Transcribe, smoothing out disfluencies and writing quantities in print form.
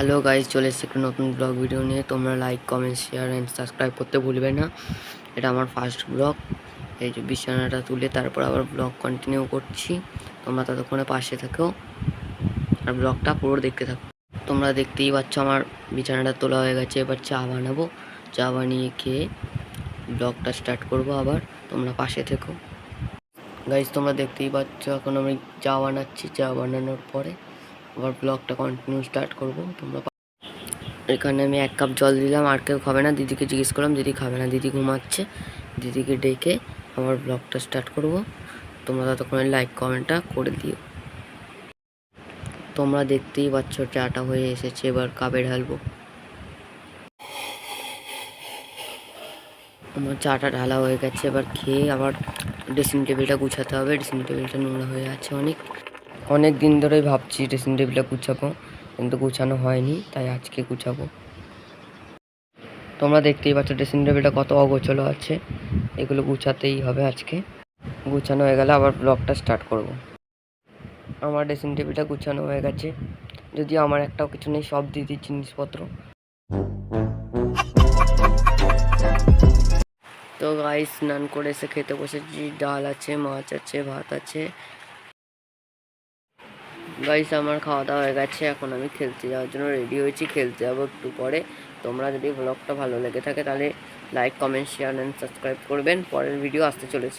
Hello guys, চলে এসেছি একটা নতুন ব্লগ ভিডিও নিয়ে। তোমরা like, comment, share and subscribe করতে ভুলবে না। এটা আমার ফার্স্ট ব্লগ। এই যে বিছানাটা তুলে তারপর আবার ব্লগ কন্টিনিউ করছি। তোমরা ততক্ষণে পাশে থেকো আর ব্লগটা পুরো দেখতে থাকো। তোমরা দেখতেই পাচ্ছ আমার বিছানাটা তোলা হয়ে গেছে। এবার চা বানাবো, চা বানিয়ে খেয়ে ব্লগটা স্টার্ট করব। আবার তোমরা পাশে থেকো গাইজ। তোমরা দেখতেই পাচ্ছ এখন আমি চা বানাচ্ছি। চা বানানোর পরে আবার ব্লগটা কন্টিনিউ স্টার্ট করব। তোমরা এখানে আমি 1 কাপ জল দিলাম। আর কেউ খাবে না। দিদিকে জিজ্ঞেস করলাম, দিদি খাবে না, দিদি ঘুমাচ্ছে। দিদিকে ডেকে আমার ব্লগটা স্টার্ট করব। তোমরা ততক্ষণে লাইক কমেন্টটা করে দিও। তোমরা দেখতেই পাচ্ছ চাটা হয়ে এসেছে। এবার কাপে ঢালবো। আমার চাটা ঢালা হয়ে গেছে। এবার খেয়ে আবার ড্রেসিং টেবিলটা গুছাতে হবে। ড্রেসিং টেবিলটা নোংরা হয়ে আছে অনেক দিন ধরেই ভাবছি ড্রেসিং টেবিলটা গুছাবো, কিন্তু গুছানো হয়নি, তাই আজকে গুছাবো। তোমরা দেখতেই পাচ্ছ ড্রেসিং টেবিলটা কত অগোছালো আছে। এগুলো গুছাতেই হবে আজকে। গুছানো হয়ে গেলে আবার ব্লগটা স্টার্ট করব। আমার ড্রেসিং টেবিলটা গুছানো হয়ে গেছে, যদিও আমার একটাও কিছু নেই, সব দিদির জিনিসপত্র। তো গাইস, স্নান করে এসে খেতে বসেছি। ডাল আছে, মাছ আছে, ভাত আছে। গাইস, আমার খাওয়া দাওয়া হয়ে গেছে। এখন আমি খেলতে যাওয়ার জন্য রেডি হয়েছি। খেলতে যাবো একটু পরে। তোমরা যদি ব্লগটা ভালো লেগে থাকে তাহলে like, comment, share and subscribe করবেন। পরের ভিডিও আসতে চলেছে।